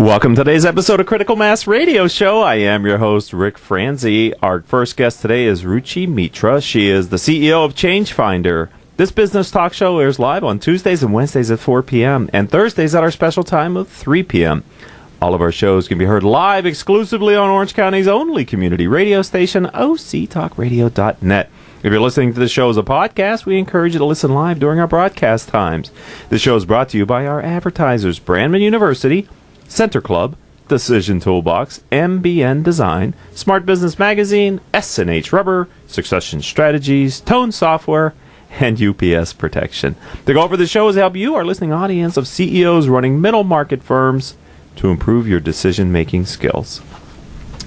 Welcome to today's episode of Critical Mass Radio Show. I am your host, Rick Franzi. Our first guest today is Ruchi Mitra. She is the CEO of Changefindr. This business talk show airs live on Tuesdays and Wednesdays at 4 p.m. and Thursdays at our special time of 3 p.m. All of our shows can be heard live exclusively on Orange County's only community radio station, octalkradio.net. If you're listening to the show as a podcast, we encourage you to listen live during our broadcast times. This show is brought to you by our advertisers, Brandman University, Center Club, Decision Toolbox, MBN Design, Smart Business Magazine, S&H Rubber, Succession Strategies, Tone Software, and UPS Protection. The goal for the show is to help you, our listening audience of CEOs running middle market firms, to improve your decision-making skills.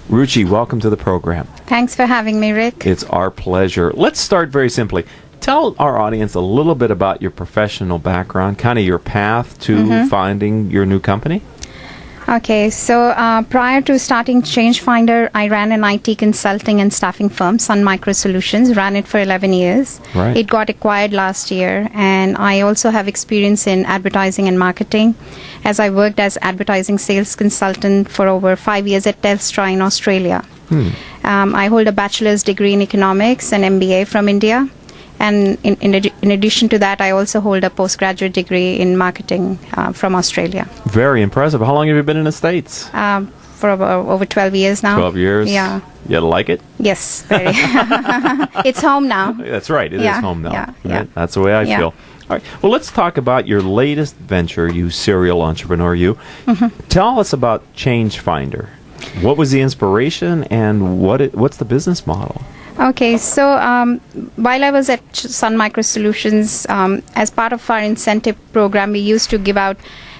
Ruchi, welcome to the program. Thanks for having me, Rick. It's our pleasure. Let's start very simply. Tell our audience a little bit about your professional background, kind of your path to finding your new company. Okay, so prior to starting Changefindr, I ran an IT consulting and staffing firm, Sun Micro Solutions, ran it for 11 years. Right. It got acquired last year, and I also have experience in advertising and marketing, as I worked as advertising sales consultant for over 5 years at Telstra in Australia. I hold a bachelor's degree in economics and MBA from India. And in addition to that, I also hold a postgraduate degree in marketing from Australia. Very impressive. How long have you been in the States? For over 12 years now. 12 years? Yeah. You like it? Yes, very. It's home now. That's right. It is home now. Yeah. Right? That's the way I feel. All right. Well, let's talk about your latest venture, you serial entrepreneur, you. Tell us about Changefindr. What was the inspiration and what's the business model? Okay, so while I was at Sun Micro Solutions, as part of our incentive program, we used to give out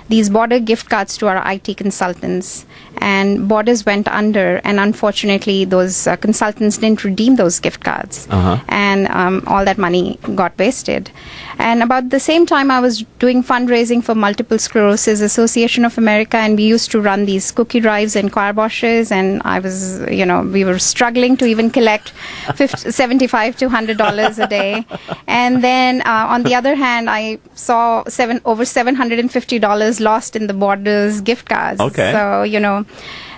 these border gift cards to our IT consultants. And borders went under, and unfortunately, those consultants didn't redeem those gift cards. And all that money got wasted. And about the same time, I was doing fundraising for Multiple Sclerosis Association of America, and we used to run these cookie drives and car washes, and I was, we were struggling to even collect $75 to $100 a day. And then, on the other hand, I saw over $750 lost in the borders gift cards. Okay. So,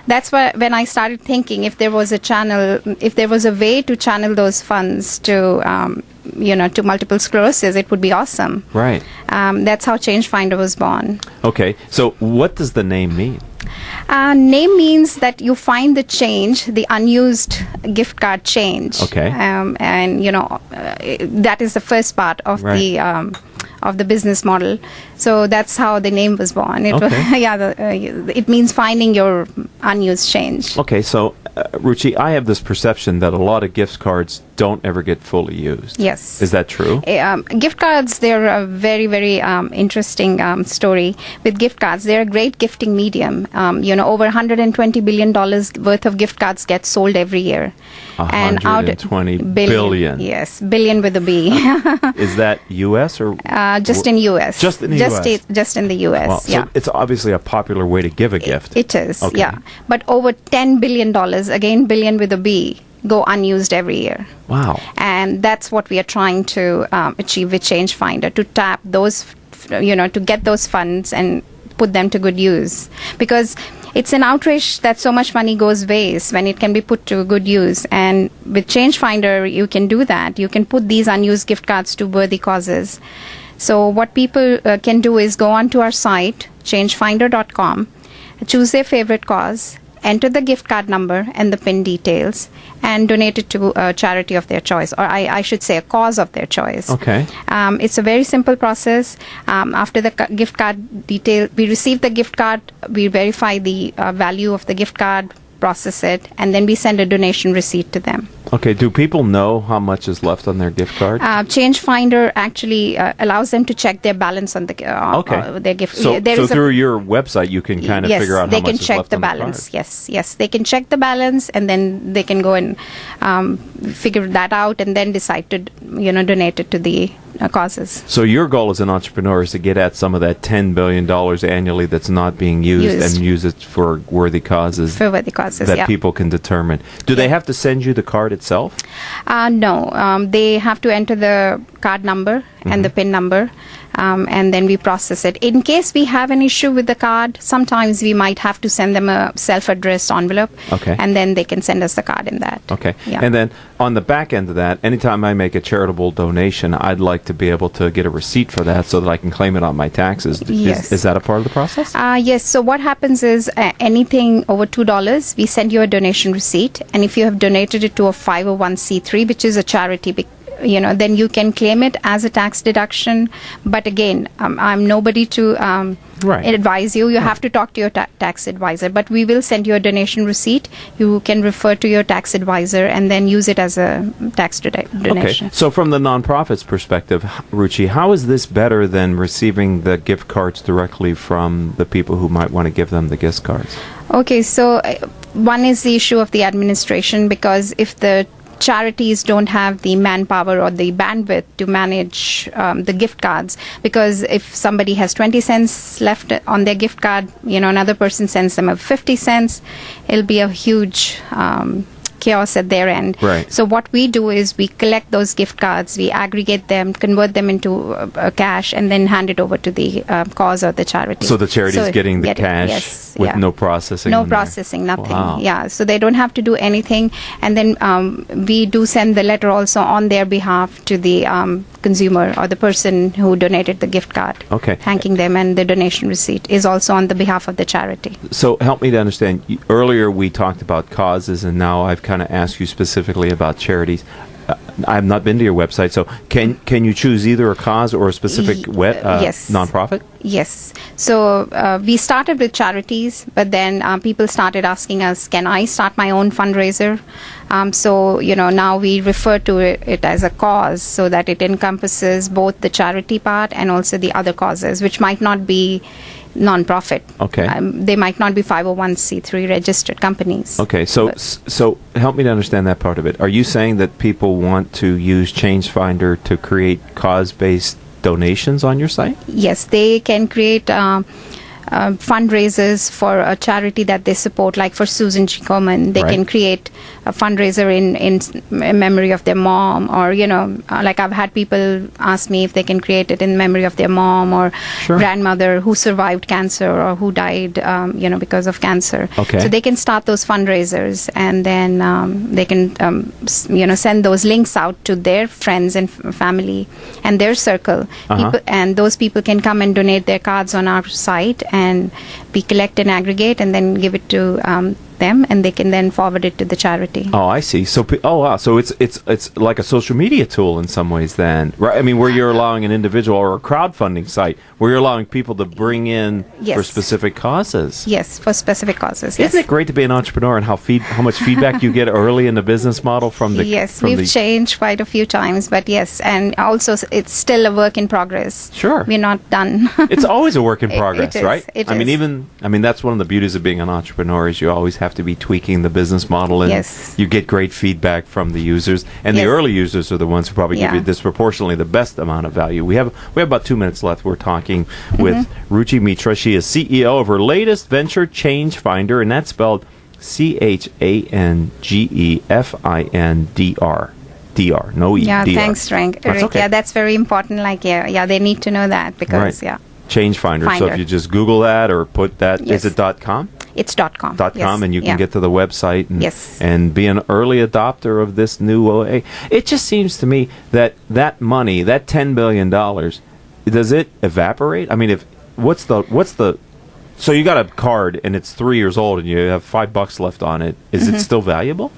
that's when I started thinking if there was a way to channel those funds to, to multiple sclerosis, it would be awesome. Right. That's how Changefindr was born. Okay. So what does the name mean? Name means that you find the change, the unused gift card change. Okay. And, that is the first part of the business model. So that's how the name was born. It means finding your unused change. Okay, so Ruchi, I have this perception that a lot of gift cards don't ever get fully used. Yes. Is that true? Gift cards, they're a very, very interesting story. With gift cards, they're a great gifting medium. Over $120 billion worth of gift cards get sold every year. 120 billion. Yes, billion with a B. Is that U.S. or? Just in U.S. Just in the U.S. Just in the U.S. Well, so it's obviously a popular way to give a gift. It is, okay. Yeah. But over $10 billion, again, billion with a B, go unused every year. Wow. And that's what we are trying to achieve with Changefindr, to tap those, to get those funds and put them to good use. Because it's an outrage that so much money goes waste when it can be put to good use. And with Changefindr, you can do that. You can put these unused gift cards to worthy causes. So what people can do is go onto our site, changefindr.com, choose their favorite cause, enter the gift card number and the PIN details, and donate it to a charity of their choice, or I should say a cause of their choice. Okay. It's a very simple process. After the gift card detail, we receive the gift card, we verify the value of the gift card, process it, and then we send a donation receipt to them. Okay, do people know how much is left on their gift card? Changefindr actually allows them to check their balance on their gift. So through your website, you can kind of figure out how much is left on the balance. card. Yes, they can check the balance, and then they can go and figure that out, and then decide to donate it to the causes. So your goal as an entrepreneur is to get at some of that $10 billion annually that's not being used and use it for worthy causes. For worthy causes, that people can determine. Do they have to send you the card itself? No. They have to enter the card number and the PIN number. and then we process it. In case we have an issue with the card, sometimes we might have to send them a self-addressed envelope, Okay. and then they can send us the card in that. Okay. Yeah. And then on the back end of that, anytime I make a charitable donation, I'd like to be able to get a receipt for that so that I can claim it on my taxes. Yes. Is that a part of the process? Yes. So what happens is anything over $2, we send you a donation receipt, and if you have donated it to a 501c3, which is a charity, then you can claim it as a tax deduction. But again, I'm nobody to Right. advise you. You have to talk to your tax advisor. But we will send you a donation receipt. You can refer to your tax advisor and then use it as a tax donation. Okay. So from the nonprofit's perspective, Ruchi, how is this better than receiving the gift cards directly from the people who might want to give them the gift cards? Okay, so one is the issue of the administration, because if the charities don't have the manpower or the bandwidth to manage the gift cards, because if somebody has 20 cents left on their gift card, another person sends them a 50 cents, it'll be a huge chaos at their end. Right. So what we do is we collect those gift cards, we aggregate them, convert them into cash, and then hand it over to the cause or the charity. So the charity is getting the cash yes, with yeah. no processing? No in there. processing, nothing. Wow. Yeah, so they don't have to do anything. And then we do send the letter also on their behalf to the consumer or the person who donated the gift card. Okay. Thanking them, and the donation receipt is also on the behalf of the charity. So help me to understand. Earlier we talked about causes, and now I've kind of asked you specifically about charities. I've not been to your website, so can you choose either a cause or a specific yes. nonprofit? Yes. So we started with charities, but then people started asking us, can I start my own fundraiser? So, now we refer to it as a cause, so that it encompasses both the charity part and also the other causes, which might not be non-profit. Okay. They might not be 501c3 registered companies. Okay, so help me to understand that part of it. Are you saying that people want to use Changefindr to create cause-based donations on your site? Yes, they can create fundraisers for a charity that they support, like for Susan G. Komen. They Right. can create a fundraiser in memory of their mom, or, like I've had people ask me if they can create it in memory of their mom or Sure. grandmother who survived cancer or who died, because of cancer. Okay. So they can start those fundraisers, and then they can, send those links out to their friends and family and their circle. Uh-huh. And those people can come and donate their cards on our site, and we collect and aggregate and then give it to them, and they can then forward it to the charity. Oh, I see. So, wow. So it's like a social media tool in some ways, then, right? I mean, where you're allowing an individual or a crowdfunding site where you're allowing people to bring in Yes. for specific causes. Yes, for specific causes. Yes. Isn't it great to be an entrepreneur and how much feedback you get early in the business model from the? Yes, from we've changed quite a few times, but yes, and also it's still a work in progress. Sure. We're not done. It's always a work in It progress, is, right? it I mean, is. that's one of the beauties of being an entrepreneur is you always have to be tweaking the business model, and Yes. you get great feedback from the users. And the Yes. early users are the ones who probably give Yeah. you disproportionately the best amount of value. We have about 2 minutes left. We're talking with Mm-hmm. Ruchi Mitra. She is CEO of her latest venture, Changefindr, and that's spelled Changefindr. DR, no E. Yeah, DR. thanks, Rick. That's okay. Yeah, that's very important. Like, yeah, they need to know that because, Right. Changefindr. So Finder. if you just Google that or put that, Yes. is it .com? it's .com. .com, Yes. and you can Yeah. get to the website and, Yes. and be an early adopter of this new OA. It just seems to me that money, that $10 billion, does it evaporate? I mean, what's the so you got a card and it's 3 years old and you have $5 left on it. Is it still valuable?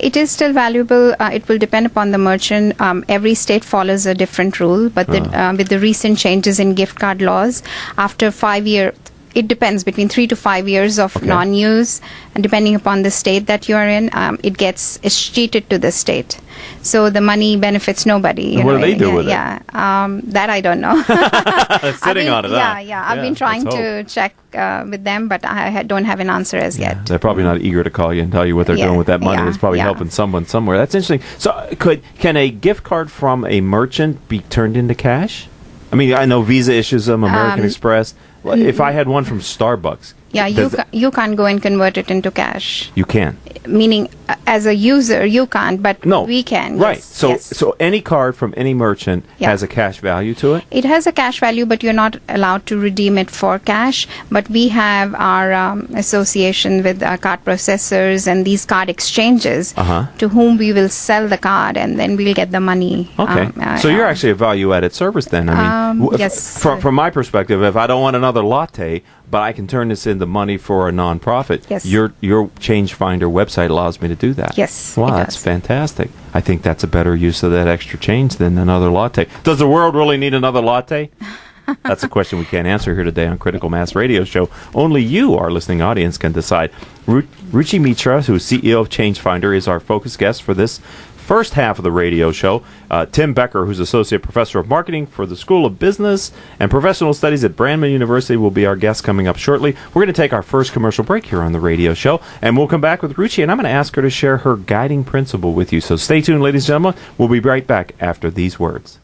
It is still valuable. It will depend upon the merchant. Every state follows a different rule, but with the recent changes in gift card laws, after 5 years, it depends between 3 to 5 years of Okay. non-use, and depending upon the state that you are in, it's cheated to the state. So the money benefits nobody. And what do they do with it? Yeah, that I don't know. Sitting on it, huh? Yeah. I've been trying let's to check with them, but I don't have an answer as yet. They're probably not eager to call you and tell you what they're Yeah, doing with that money. yeah, It's probably yeah. helping someone somewhere. That's interesting. So can a gift card from a merchant be turned into cash? I mean, I know Visa issues them, American Express. If I had one from Starbucks, Yeah, you can't go and convert it into cash. You can. Meaning, as a user, you can't, but No. we can. Right. Yes, So any card from any merchant has a cash value to it? It has a cash value, but you're not allowed to redeem it for cash. But we have our association with card processors and these card exchanges to whom we will sell the card, and then we'll get the money. Okay. So you're actually a value-added service then. I mean, yes. From my perspective, if I don't want another latte, but I can turn this into money for a nonprofit, Yes. your Changefinder website allows me to do that. Yes, Wow, it that's does. fantastic. I think that's a better use of that extra change than another latte. Does the world really need another latte? That's a question we can't answer here today on Critical Mass Radio Show. Only you, our listening audience, can decide. Ruchi Mitra, who's CEO of Changefinder, is our focus guest for this first half of the radio show. Tim Becker, who's Associate Professor of Marketing for the School of Business and Professional Studies at Brandman University, will be our guest coming up shortly. We're going to take our first commercial break here on the radio show, and we'll come back with Ruchi, and I'm going to ask her to share her guiding principle with you. So stay tuned, ladies and gentlemen. We'll be right back after these words.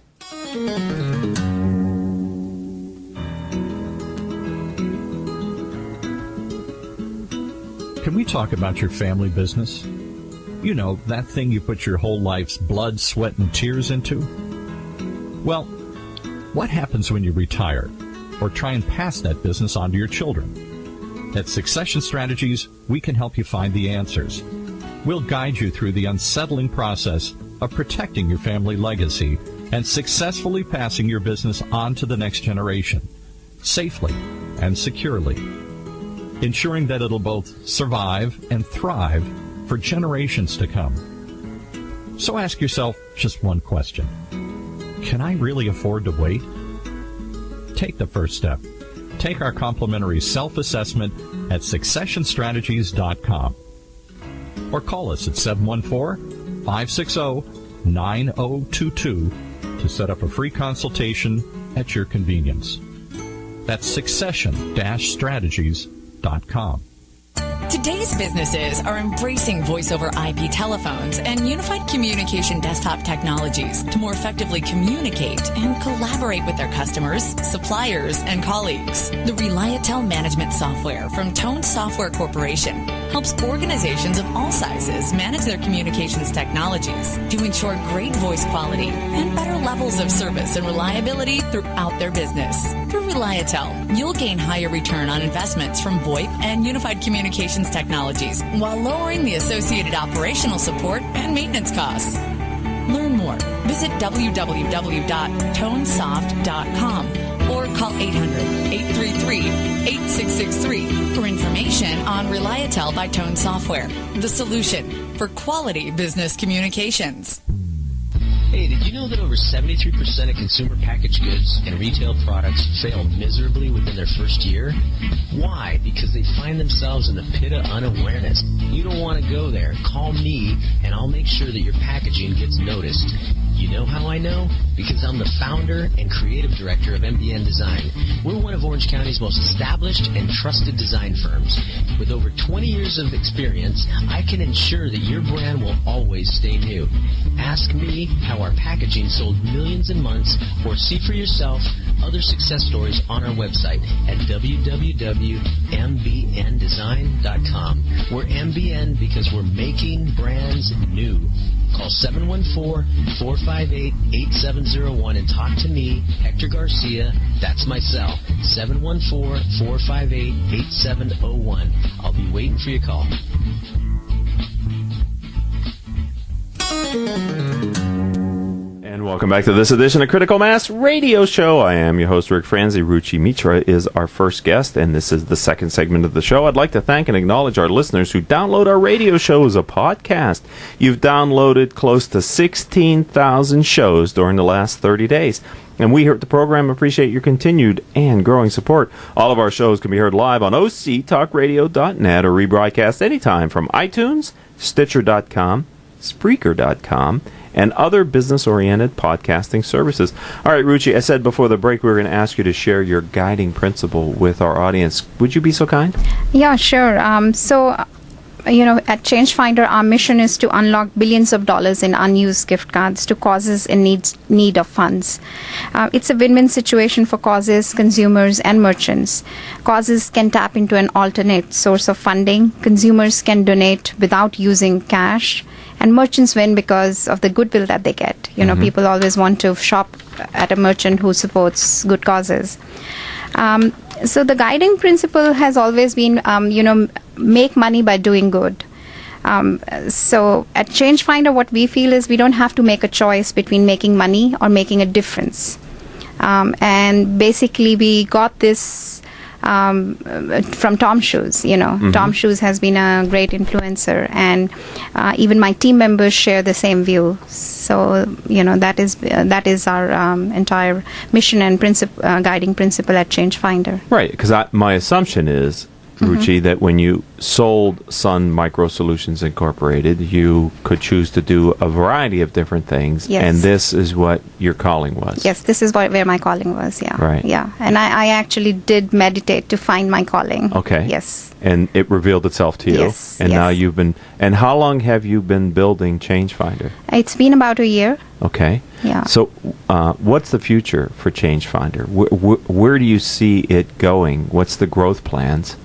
Can we talk about your family business? You know, that thing you put your whole life's blood, sweat, and tears into? Well, what happens when you retire or try and pass that business on to your children? At Succession Strategies, we can help you find the answers. We'll guide you through the unsettling process of protecting your family legacy and successfully passing your business on to the next generation, safely and securely, ensuring that it'll both survive and thrive for generations to come. So ask yourself just one question. Can I really afford to wait? Take the first step. Take our complimentary self-assessment at successionstrategies.com or call us at 714-560-9022 to set up a free consultation at your convenience. That's succession-strategies.com. Today's businesses are embracing voice-over IP telephones and unified communication desktop technologies to more effectively communicate and collaborate with their customers, suppliers, and colleagues. The Reliatel management software from Tone Software Corporation helps organizations of all sizes manage their communications technologies to ensure great voice quality and better levels of service and reliability throughout their business. Through Reliatel, you'll gain higher return on investments from VoIP and unified communications technologies while lowering the associated operational support and maintenance costs. Learn more. Visit www.tonesoft.com or call 800-833-8663 for information on Reliatel by Tone Software, the solution for quality business communications. Hey, did you know that over 73% of consumer packaged goods and retail products fail miserably within their first year? Why? Because they find themselves in the pit of unawareness. You don't want to go there. Call me, and I'll make sure that your packaging gets noticed. You know how I know? Because I'm the founder and creative director of MBN Design. We're one of Orange County's most established and trusted design firms. With over 20 years of experience, I can ensure that your brand will always stay new. Ask me how our packaging sold millions in months, or see for yourself other success stories on our website at www.mbndesign.com. We're MBN because we're making brands new. Call 714-458-8701 and talk to me, Hector Garcia. That's my cell, 714-458-8701. I'll be waiting for your call. And welcome back to this edition of Critical Mass Radio Show. I am your host, Rick Franzi. Ruchi Mitra is our first guest, and this is the second segment of the show. I'd like to thank and acknowledge our listeners who download our radio show as a podcast. You've downloaded close to 16,000 shows during the last 30 days. And we here at the program appreciate your continued and growing support. All of our shows can be heard live on octalkradio.net or rebroadcast anytime from iTunes, Stitcher.com, Spreaker.com, and other business-oriented podcasting services. All right, Ruchi, I said before the break we were going to ask you to share your guiding principle with our audience. Would you be so kind? Yeah, sure. So at Changefinder, our mission is to unlock billions of dollars in unused gift cards to causes in need of funds. It's a win-win situation for causes, consumers, and merchants. Causes can tap into an alternate source of funding. Consumers can donate without using cash. And merchants win because of the goodwill that they get. People always want to shop at a merchant who supports good causes. So the guiding principle has always been, make money by doing good. So at Changefinder, what we feel is we don't have to make a choice between making money or making a difference. And basically, we got this from Tom Shoes. Tom Shoes has been a great influencer, and even my team members share the same view. So that is our entire mission and guiding principle at Changefinder. Right, because my assumption is, Ruchi, that when you sold Sun Micro Solutions Incorporated, you could choose to do a variety of different things, and this is what your calling was. Yes, this is where my calling was, yeah. Right. Yeah, and I actually did meditate to find my calling. Okay. Yes. And it revealed itself to you. Yes. And now and how long have you been building Changefinder? It's been about a year. Okay. Yeah. So what's the future for Changefinder? Where do you see it going? What's the growth plans?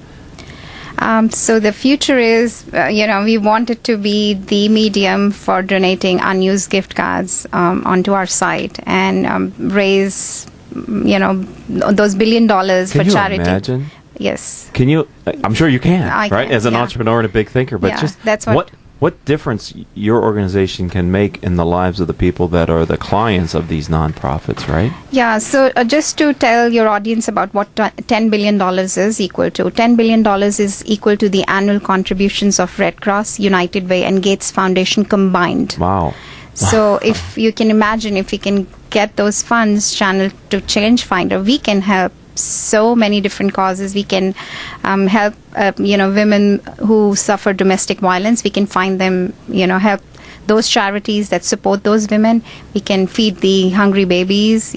So the future is, we want it to be the medium for donating unused gift cards onto our site and raise, those $1 billion for charity. Can you imagine? Yes. Can you? I'm sure you can, I right? can, As an entrepreneur and a big thinker, but that's what difference your organization can make in the lives of the people that are the clients of these nonprofits, right? Yeah, so just to tell your audience about what $10 billion is equal to. $10 billion is equal to the annual contributions of Red Cross, United Way, and Gates Foundation combined. Wow. So if you can imagine, if we can get those funds channeled to Changefinder, we can help so many different causes. We can help women who suffer domestic violence. We can find them, help those charities that support those women. We can feed the hungry babies,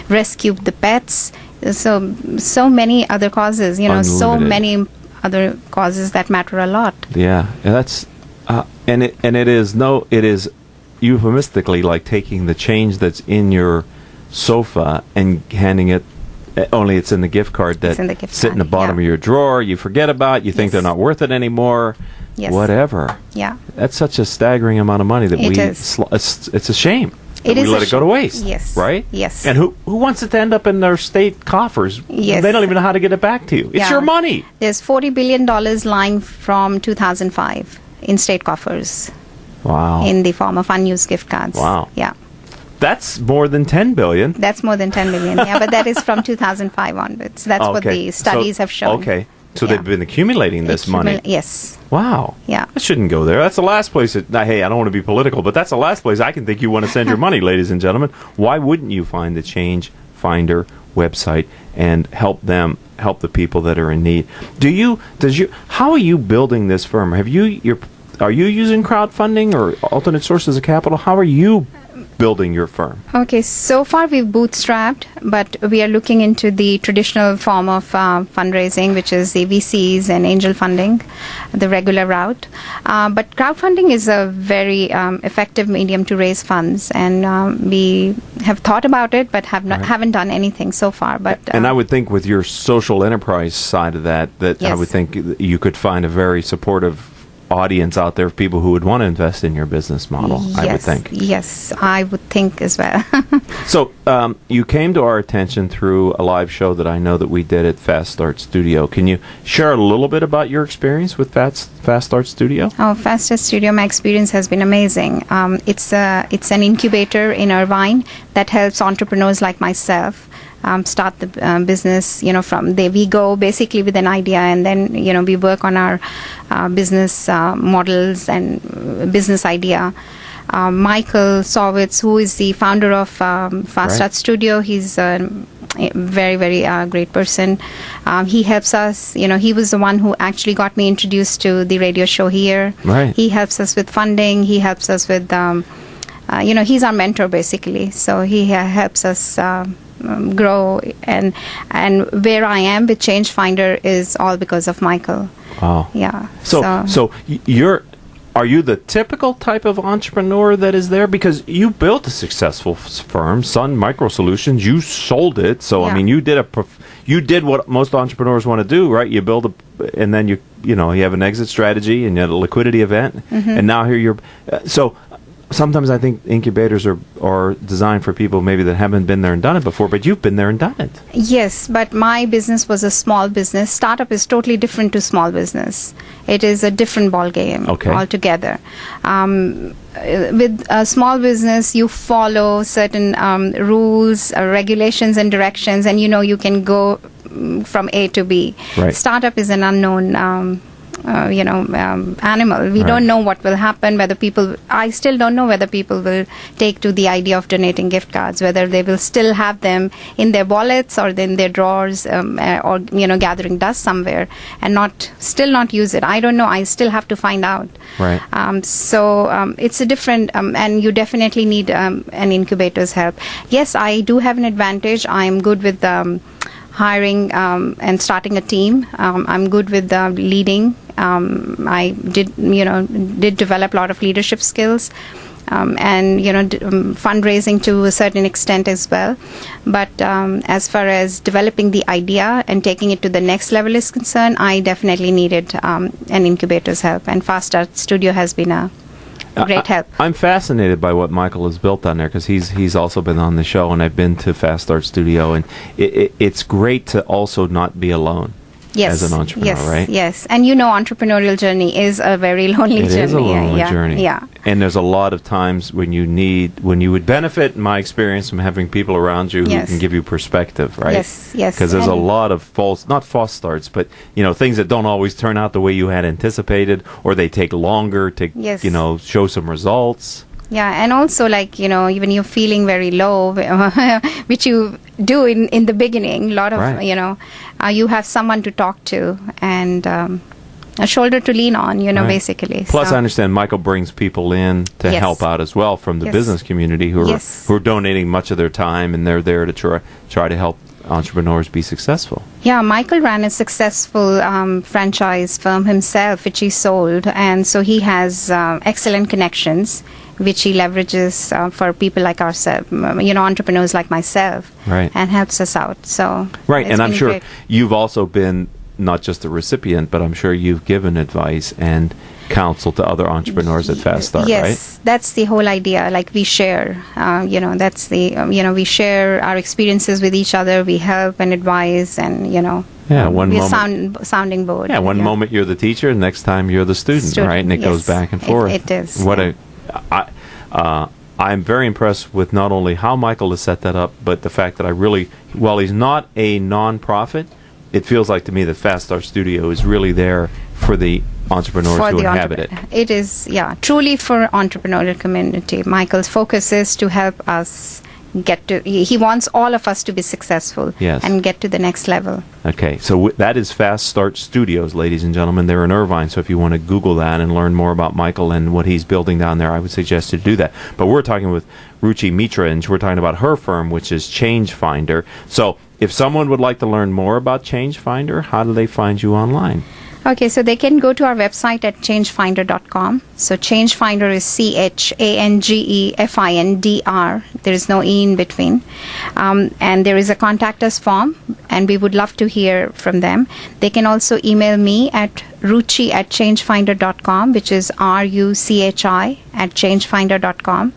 rescue the pets. So many other causes, Unlimited. so many other causes that matter a lot. Yeah, that's and it is euphemistically like taking the change that's in your sofa and handing it, only it's in the gift card that sit in the bottom of your drawer, you forget about, you think they're not worth it anymore, whatever. Yeah. That's such a staggering amount of money that it's a shame that we let it go to waste. Yes. Right? Yes. And who wants it to end up in their state coffers? Yes. They don't even know how to get it back to you. It's your money. There's $40 billion lying from 2005 in state coffers. Wow. In the form of unused gift cards. Wow. Yeah. That's more than $10 billion. That's more than $10 billion, yeah, but that is from 2005 onwards. That's what the studies have shown. Okay, so they've been accumulating this money. Yes. Wow. Yeah. That shouldn't go there. That's the last place. Hey, I don't want to be political, but that's the last place I can think you want to send your money, ladies and gentlemen. Why wouldn't you find the Changefinder website and help the people that are in need? How are you building this firm? Are you using crowdfunding or alternate sources of capital? How are you building your firm? Okay, so far we've bootstrapped, but we are looking into the traditional form of fundraising, which is the VCs and angel funding, the regular route. But crowdfunding is a very effective medium to raise funds, and we have thought about it, but haven't done anything so far. But and I would think with your social enterprise side of that yes. I would think you could find a very supportive audience out there of people who would want to invest in your business model, yes, I would think. Yes, I would think as well. So you came to our attention through a live show that I know that we did at Fast Start Studio. Can you share a little bit about your experience with Fast Start Studio? Oh, Fast Start Studio, my experience has been amazing. It's an incubator in Irvine that helps entrepreneurs like myself start the business, from there. We go basically with an idea, and then, we work on our business models and business idea. Michael Sowitz, who is the founder of Fast Start Studio, he's a very, very great person. He helps us. He was the one who actually got me introduced to the radio show here. Right. He helps us with funding. He helps us with, he's our mentor, basically. So he helps us grow, and where I am with Changefinder is all because of Michael. Wow. Yeah. So are you the typical type of entrepreneur that is there? Because you built a successful firm, Sun Micro Solutions. You sold it. So, Yeah. I mean, you did what most entrepreneurs want to do, right? You build and then you have an exit strategy and you have a liquidity event. And now here you're, so sometimes I think incubators are designed for people maybe that haven't been there and done it before, but you've been there and done it. Yes, but my business was a small business. Startup is totally different to small business. It is a different ball game altogether. With a small business, you follow certain rules, regulations, and directions, and you can go from A to B. Right. Startup is an unknown animal. We don't know what will happen, I still don't know whether people will take to the idea of donating gift cards, whether they will still have them in their wallets or in their drawers, or gathering dust somewhere and still not use it. I don't know. I still have to find out. Right. It's a different, and you definitely need an incubator's help. Yes, I do have an advantage. I'm good with hiring and starting a team. I'm good with leading. I did develop a lot of leadership skills, and fundraising to a certain extent as well. But as far as developing the idea and taking it to the next level is concerned, I definitely needed an incubator's help, and Fast Start Studio has been a great help. I'm fascinated by what Michael has built down there, because he's also been on the show, and I've been to Fast Start Studio, and it's great to also not be alone. Yes, as an entrepreneur, right? Yes, and entrepreneurial journey is a very lonely journey. It is a lonely journey. Yeah. And there's a lot of times when you would benefit, in my experience, from having people around you who can give you perspective, right? Yes. Because there's a lot of not false starts, but things that don't always turn out the way you had anticipated, or they take longer to show some results. Yeah, and also even you're feeling very low, which you do in the beginning. A lot of you have someone to talk to and a shoulder to lean on, basically. Plus, I understand Michael brings people in to help out as well from the business community who are donating much of their time, and they're there to try to help entrepreneurs be successful. Yeah, Michael ran a successful franchise firm himself, which he sold, and so he has excellent connections, which he leverages for people like ourselves, entrepreneurs like myself, and helps us out. So and I'm sure great. You've also been not just a recipient, but I'm sure you've given advice and counsel to other entrepreneurs at Fast Start, right? Yes, that's the whole idea. We share, that's the, we share our experiences with each other. We help and advise, and we're sounding board. Yeah, one moment you're the teacher, and next time you're the student, right? And it goes back and forth. It is. I'm very impressed with not only how Michael has set that up, but the fact that while he's not a non-profit, it feels like to me that Fast Start Studio is really there for the entrepreneurs who inhabit it. It is, truly for entrepreneurial community. Michael's focus is to help us he wants all of us to be successful and get to the next level. Okay, so that is Fast Start Studios, ladies and gentlemen. They're in Irvine, so if you want to Google that and learn more about Michael and what he's building down there, I would suggest you do that. But we're talking with Ruchi Mitra, and we're talking about her firm, which is Changefinder. So if someone would like to learn more about Changefinder, how do they find you online? Okay, so they can go to our website at changefindr.com. So Changefinder is CHANGEFINDR. There is no E in between. And there is a contact us form, and we would love to hear from them. They can also email me at ruchi@changefindr.com, which is RUCHI@changefindr.com.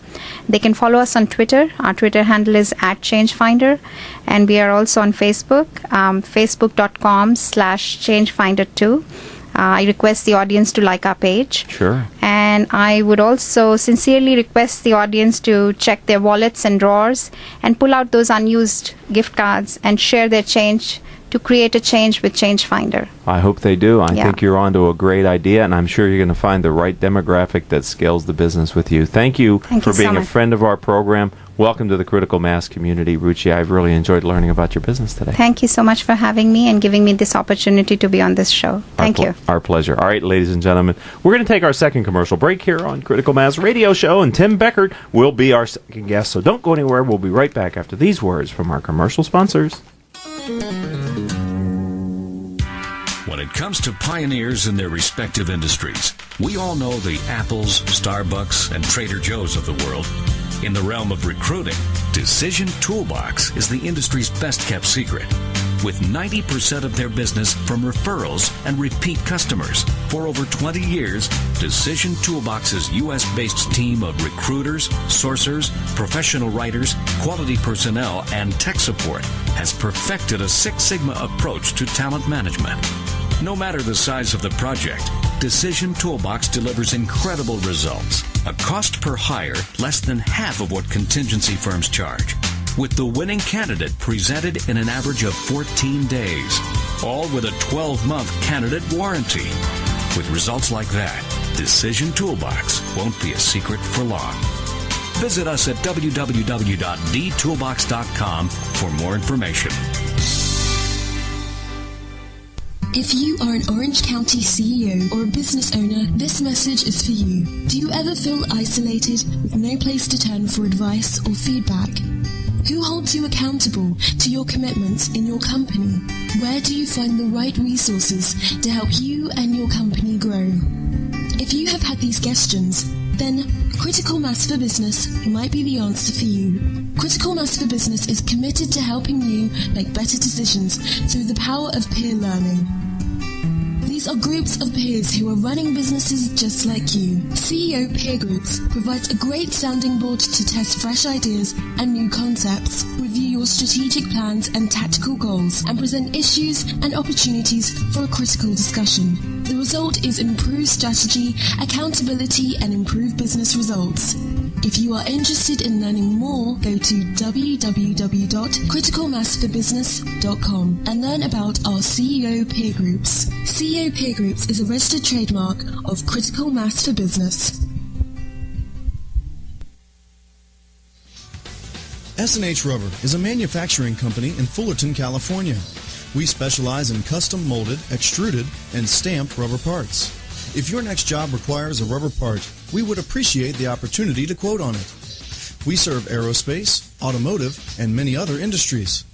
They can follow us on Twitter. Our Twitter handle is @changefinder, and we are also on Facebook, facebook.com/changefinder2. I request the audience to like our page. Sure. And I would also sincerely request the audience to check their wallets and drawers and pull out those unused gift cards and share their change to create a change with Changefinder. I hope they do. I Yeah. think you're onto a great idea, and I'm sure you're going to find the right demographic that scales the business with you. Thank you Thank for you so being a much. friend of our program. Welcome to the Critical Mass community, Ruchi. I've really enjoyed learning about your business today. Thank you so much for having me and giving me this opportunity to be on this show. Thank you. Our pleasure. All right, ladies and gentlemen, we're going to take our second commercial break here on Critical Mass Radio Show, and Tim Becker will be our second guest, so don't go anywhere. We'll be right back after these words from our commercial sponsors. When it comes to pioneers in their respective industries, we all know the Apples, Starbucks, and Trader Joe's of the world. In the realm of recruiting, Decision Toolbox is the industry's best-kept secret. With 90% of their business from referrals and repeat customers. For over 20 years, Decision Toolbox's U.S.-based team of recruiters, sourcers, professional writers, quality personnel, and tech support has perfected a Six Sigma approach to talent management. No matter the size of the project, Decision Toolbox delivers incredible results. A cost per hire less than half of what contingency firms charge, with the winning candidate presented in an average of 14 days, all with a 12-month candidate warranty. With results like that, Decision Toolbox won't be a secret for long. Visit us at www.dtoolbox.com for more information. If you are an Orange County CEO or a business owner, this message is for you. Do you ever feel isolated with no place to turn for advice or feedback? Who holds you accountable to your commitments in your company? Where do you find the right resources to help you and your company grow? If you have had these questions, then Critical Mass for Business might be the answer for you. Critical Mass for Business is committed to helping you make better decisions through the power of peer learning. These are groups of peers who are running businesses just like you. CEO Peer Groups provides a great sounding board to test fresh ideas and new concepts, review your strategic plans and tactical goals, and present issues and opportunities for a critical discussion. The result is improved strategy, accountability, and improved business results. If you are interested in learning more, go to www.criticalmassforbusiness.com and learn about our CEO Peer Groups. CEO Peer Groups is a registered trademark of Critical Mass for Business. S&H Rubber is a manufacturing company in Fullerton, California. We specialize in custom molded, extruded, and stamped rubber parts. If your next job requires a rubber part, we would appreciate the opportunity to quote on it. We serve aerospace, automotive, and many other industries.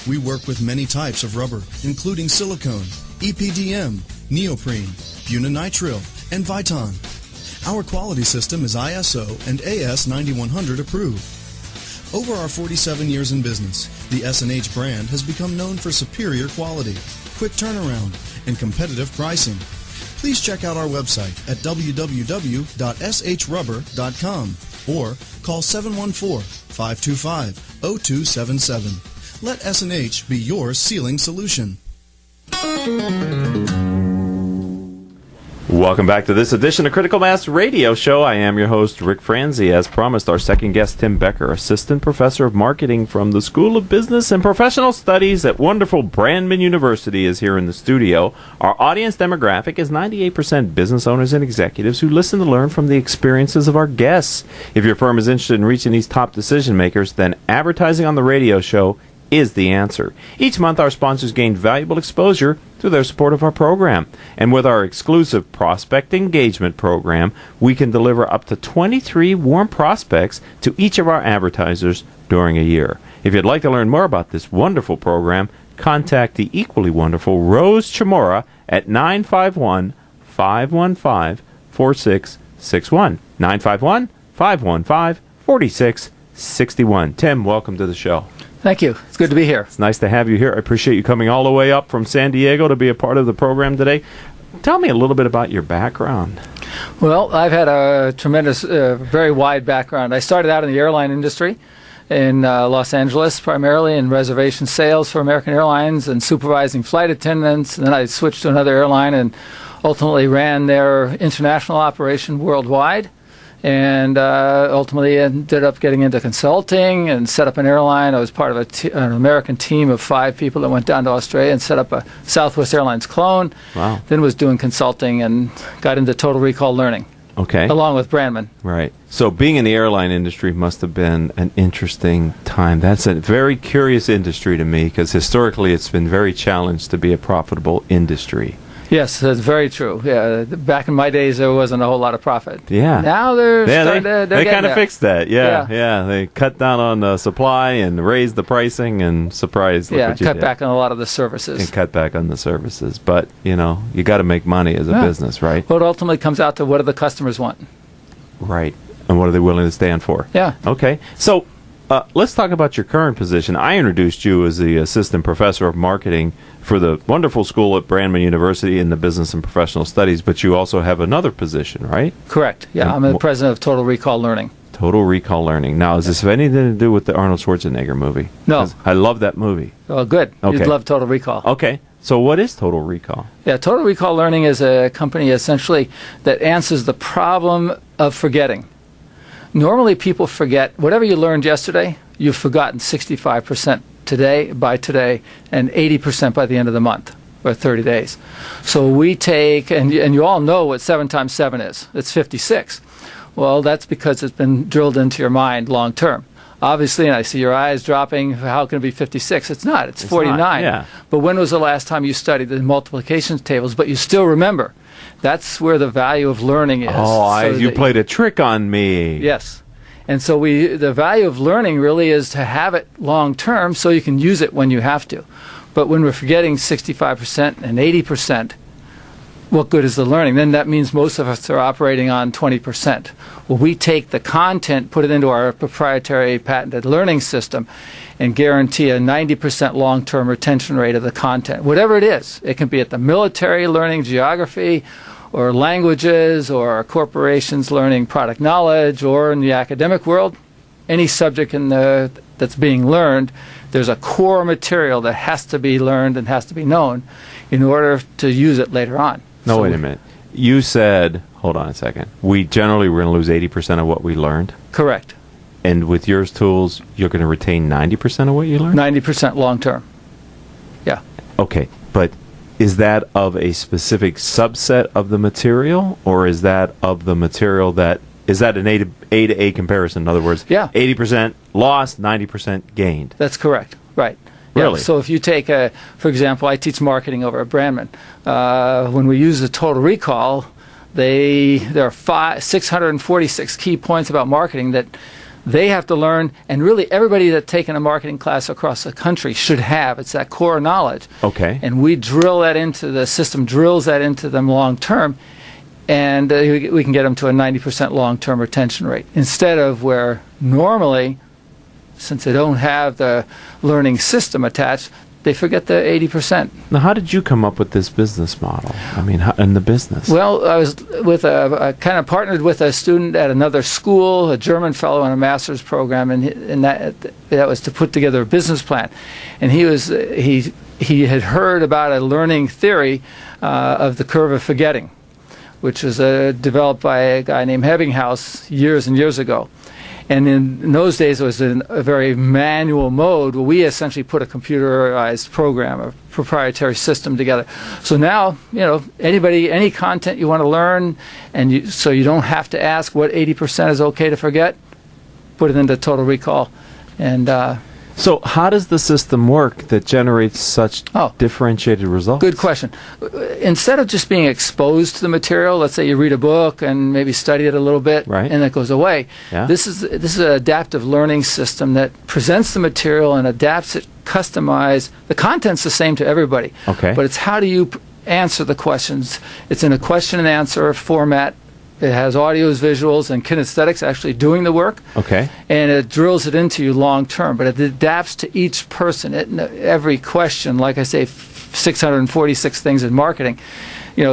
We work with many types of rubber, including silicone, EPDM, neoprene, bunanitrile, and Viton. Our quality system is ISO and AS 9100 approved. Over our 47 years in business, the S&H brand has become known for superior quality, quick turnaround, and competitive pricing. Please check out our website at www.shrubber.com or call 714-525-0277. Let S&H be your sealing solution. Welcome back to this edition of Critical Mass Radio Show. I am your host, Rick Franzi. As promised, our second guest, Tim Becker, Assistant Professor of Marketing from the School of Business and Professional Studies at wonderful Brandman University, is here in the studio. Our audience demographic is 98% business owners and executives who listen to learn from the experiences of our guests. If your firm is interested in reaching these top decision makers, then advertising on the radio show is the answer. Each month, our sponsors gain valuable exposure through their support of our program. And with our exclusive Prospect Engagement program, we can deliver up to 23 warm prospects to each of our advertisers during a year. If you'd like to learn more about this wonderful program, contact the equally wonderful Rose Chamora at 951-515-4661. 951-515-4661. Tim, welcome to the show. Thank you. It's good to be here. It's nice to have you here. I appreciate you coming all the way up from San Diego to be a part of the program today. Tell me a little bit about your background. Well, I've had a tremendous, very wide background. I started out in the airline industry in Los Angeles, primarily in reservation sales for American Airlines and supervising flight attendants. And then I switched to another airline and ultimately ran their international operation worldwide. and ultimately ended up getting into consulting and set up an airline. I was part of an American team of 5 people that went down to Australia and set up a Southwest Airlines clone. Wow. Then was doing consulting and got into total recall learning. Okay. Along with Brandman. Right. So being in the airline industry must have been an interesting time. That's a very curious industry to me because historically it's been very challenged to be a profitable industry. Yes, that's very true. Yeah, back in my days, there wasn't a whole lot of profit. Yeah. Now they're they kind of there. fixed that. Yeah. Yeah. They cut down on the supply and raised the pricing and surprised. Yeah, cut back on a lot of the services. And cut back on the services. But, you got to make money as a business, right? Well, it ultimately comes out to what do the customers want. Right. And what are they willing to stand for? Yeah. Okay. So let's talk about your current position. I introduced you as the assistant professor of marketing for the wonderful school at Brandman University in the Business and Professional Studies, but you also have another position, right? Correct. Yeah, I'm the president of Total Recall Learning. Total Recall Learning. Now, does this have anything to do with the Arnold Schwarzenegger movie? No. 'Cause I love that movie. Oh, good. Okay. You'd love Total Recall. Okay. So what is Total Recall? Yeah, Total Recall Learning is a company essentially that answers the problem of forgetting. Normally people forget whatever you learned yesterday, you've forgotten 65% by today, and 80% by the end of the month, or 30 days. So we take, and you all know what 7 times 7 is. It's 56. Well, that's because it's been drilled into your mind long term. Obviously, and I see your eyes dropping, how can it be 56? It's not. It's 49. Not, yeah. But when was the last time you studied the multiplication tables, but you still remember? That's where the value of learning is. Oh, you played a trick on me. Yes. And so the value of learning really is to have it long term so you can use it when you have to. But when we're forgetting 65% and 80%, what good is the learning? Then that means most of us are operating on 20%. Well, we take the content, put it into our proprietary patented learning system, and guarantee a 90% long-term retention rate of the content. Whatever it is. It can be at the military learning geography, or languages, or corporations learning product knowledge, or in the academic world, any subject that's being learned, there's a core material that has to be learned and has to be known in order to use it later on. No, wait a minute. You said, hold on a second, we're going to lose 80% of what we learned? Correct. And with your tools, you're going to retain 90% of what you learned? 90% long term. Yeah. Okay, but is that of a specific subset of the material, or is that of the material is that an A to A comparison? In other words, 80% lost, 90% gained. That's correct. Right. Really? Yeah, so if you take, for example, I teach marketing over at Brandman. When we use the Total Recall, there are 646 key points about marketing that they have to learn, and really everybody that's taken a marketing class across the country should have. It's that core knowledge. Okay. And we drill that into the system, drills that into them long term, and we can get them to a 90% long-term retention rate. Instead of where normally, since they don't have the learning system attached, they forget the 80%. Now, how did you come up with this business model? I mean, in the business? Well, I was I kind of partnered with a student at another school, a German fellow in a master's program, and that was to put together a business plan. And he had heard about a learning theory of the curve of forgetting, which was developed by a guy named Ebbinghaus years and years ago. And in those days, it was in a very manual mode where we essentially put a computerized program, a proprietary system together. So now, any content you want to learn, so you don't have to ask what 80% is okay to forget, put it into Total Recall. And so how does the system work that generates such differentiated results? Good question. Instead of just being exposed to the material, let's say you read a book and maybe study it a little bit, right, and it goes away. Yeah. This is an adaptive learning system that presents the material and adapts it, customized. The content's the same to everybody. Okay. But it's how do you answer the questions. It's in a question and answer format. It has audios, visuals, and kinesthetics actually doing the work. Okay. And it drills it into you long term, but it adapts to each person. Every question, like I say, 646 things in marketing.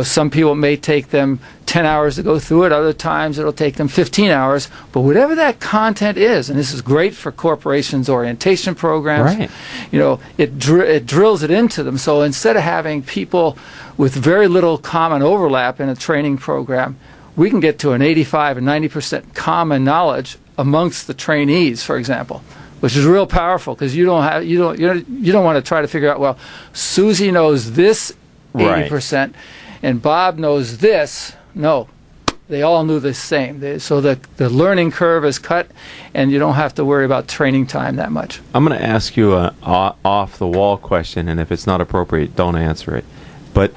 Some people may take them 10 hours to go through it. Other times it'll take them 15 hours. But whatever that content is, and this is great for corporations' orientation programs, right, it drills it into them. So instead of having people with very little common overlap in a training program, we can get to an 85 and 90% common knowledge amongst the trainees, for example, which is real powerful because you don't want to try to figure out, well, Susie knows this 80% and Bob knows this. No, they all knew the same. So the learning curve is cut, and you don't have to worry about training time that much. I'm going to ask you an off-the-wall question, and if it's not appropriate, don't answer it. But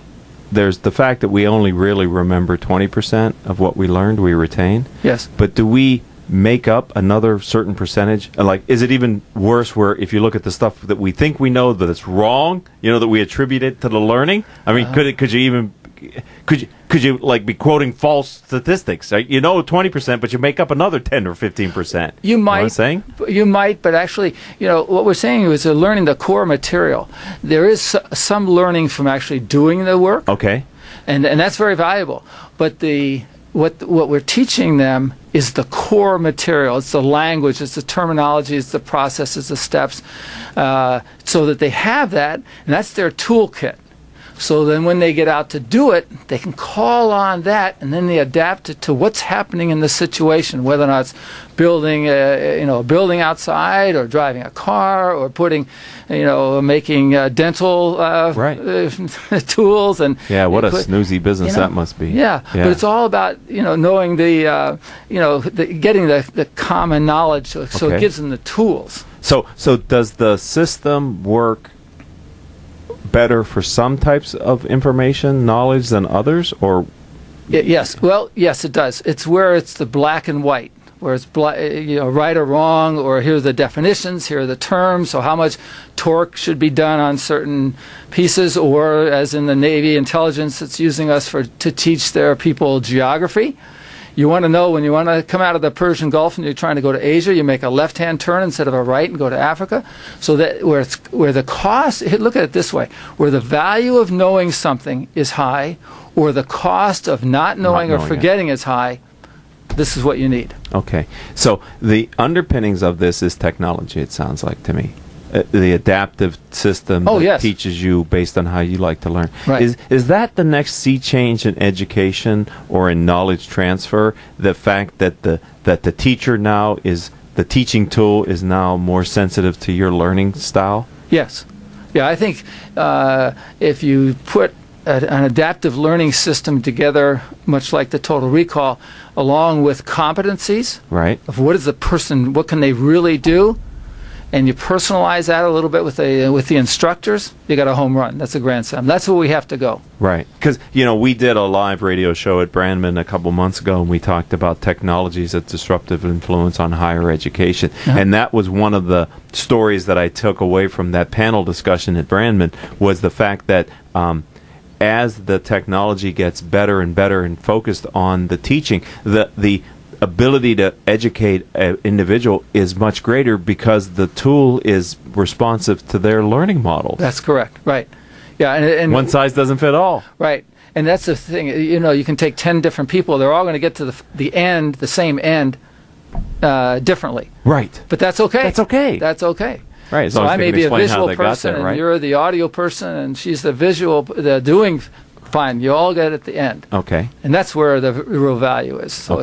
there's the fact that we only really remember 20% of what we learned, we retain. Yes. But do we make up another certain percentage? Like, is it even worse where if you look at the stuff that we think we know that it's wrong, that we attribute it to the learning? I mean, could you like be quoting false statistics? Right? 20%, but you make up another 10 or 15%. You might. Know what I'm saying? You might, but actually, what we're saying is they're learning the core material. There is some learning from actually doing the work. Okay. And that's very valuable. But what we're teaching them is the core material. It's the language, it's the terminology, it's the processes, the steps, so that they have that, and that's their toolkit. So then when they get out to do it, they can call on that, and then they adapt it to what's happening in the situation, whether or not it's building a building outside, or driving a car, or making dental tools. And what a snoozy business that must be. Yeah, but it's all about knowing getting the common knowledge, so it gives them the tools. So does the system work better for some types of information, knowledge than others, or? Yes. Well, yes, it does. It's where it's the black and white, where it's right or wrong, or here are the definitions, here are the terms. So how much torque should be done on certain pieces, or as in the Navy intelligence, it's using us to teach their people geography. You want to know when you want to come out of the Persian Gulf and you're trying to go to Asia, you make a left-hand turn instead of a right and go to Africa. So that where the cost, look at it this way, where the value of knowing something is high, or the cost of not knowing or forgetting is high, this is what you need. Okay. So the underpinnings of this is technology, it sounds like to me. The adaptive system that teaches you based on how you like to learn. Right. Is that the next sea change in education or in knowledge transfer? The fact that the teacher now the teaching tool is now more sensitive to your learning style? Yes. Yeah, I think if you put an adaptive learning system together, much like the Total Recall, along with competencies of what is the person, what can they really do, and you personalize that a little bit with the instructors, you got a home run. That's a grand slam. That's where we have to go. Right. Because, we did a live radio show at Brandman a couple months ago, and we talked about technologies of disruptive influence on higher education. And that was one of the stories that I took away from that panel discussion at Brandman, was the fact that as the technology gets better and better and focused on the teaching, the ability to educate an individual is much greater because the tool is responsive to their learning model. That's correct. Right. Yeah. And one size doesn't fit all. Right. And that's the thing. You can take 10 different people. They're all going to get to the same end, differently. Right. But that's okay. That's okay. That's okay. Right. So I may be a visual person, and you're the audio person, and she's the visual, the doing. Fine. You all get at the end. Okay. And that's where the real value is. So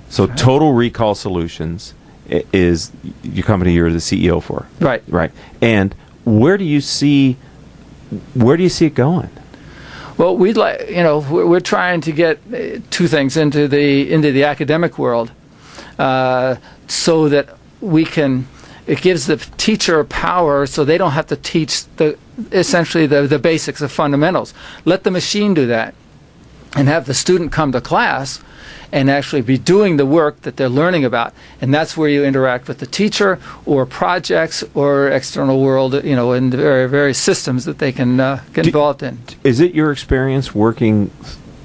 So Total Recall Solutions is your company you're the CEO for. Right. Right. And where do you see it going? Well, we're trying to get two things into the academic world, so that it gives the teacher power, so they don't have to teach essentially the basics, the fundamentals. Let the machine do that, and have the student come to class and actually be doing the work that they're learning about. And that's where you interact with the teacher, or projects, or external world, in the various systems that they can get involved in. Is it your experience working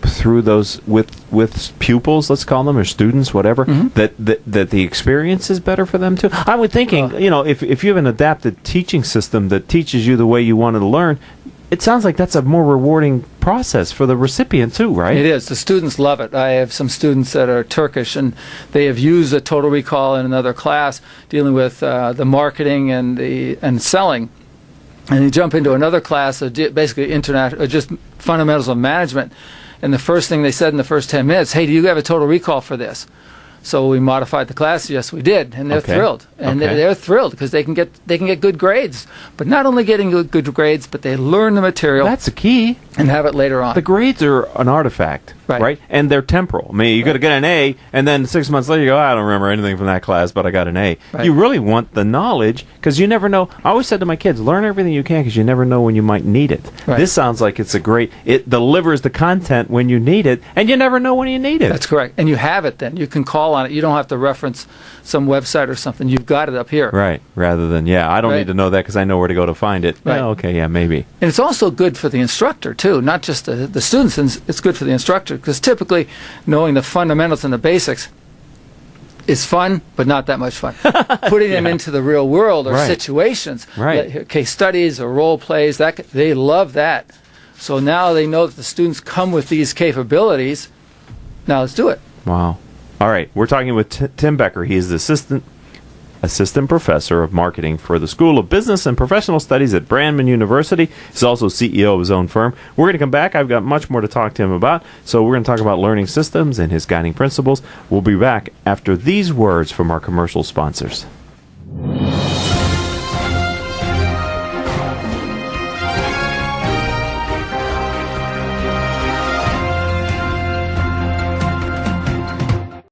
through those with pupils, let's call them, or students, whatever, that the experience is better for them too? I was thinking, if you have an adapted teaching system that teaches you the way you wanted to learn, it sounds like that's a more rewarding process for the recipient too, right? It is. The students love it. I have some students that are Turkish, and they have used a Total Recall in another class dealing with the marketing and selling. And they jump into another class of basically just fundamentals of management, And the first thing they said in the first 10 minutes, hey, do you have a total recall for this? So we modified the class. Yes, we did, and they're thrilled. And they're thrilled because they can get good grades. But not only getting good grades, but they learn the material. That's the key. And have it later on. The grades are an artifact, right? And they're temporal. I mean, you got to get an A, and then 6 months later you go, I don't remember anything from that class, but I got an A. Right. You really want the knowledge because you never know. I always said to my kids, learn everything you can because you never know when you might need it. Right. This sounds like it delivers the content when you need it, and you never know when you need it. That's correct. And you have it then. You can call on it. You don't have to reference some website or something. You've got it up here. Right. Rather than, I don't need to know that because I know where to go to find it. Right. Maybe. And it's also good for the instructor, too, not just the students. And it's good for the instructor because typically knowing the fundamentals and the basics is fun, but not that much fun. Putting them into the real world or situations, case studies or role plays, they love that. So now they know that the students come with these capabilities. Now let's do it. Wow. All right. We're talking with Tim Becker. He is the assistant professor of marketing for the School of Business and Professional Studies at Brandman University. He's also CEO of his own firm. We're going to come back. I've got much more to talk to him about. So we're going to talk about learning systems and his guiding principles. We'll be back after these words from our commercial sponsors.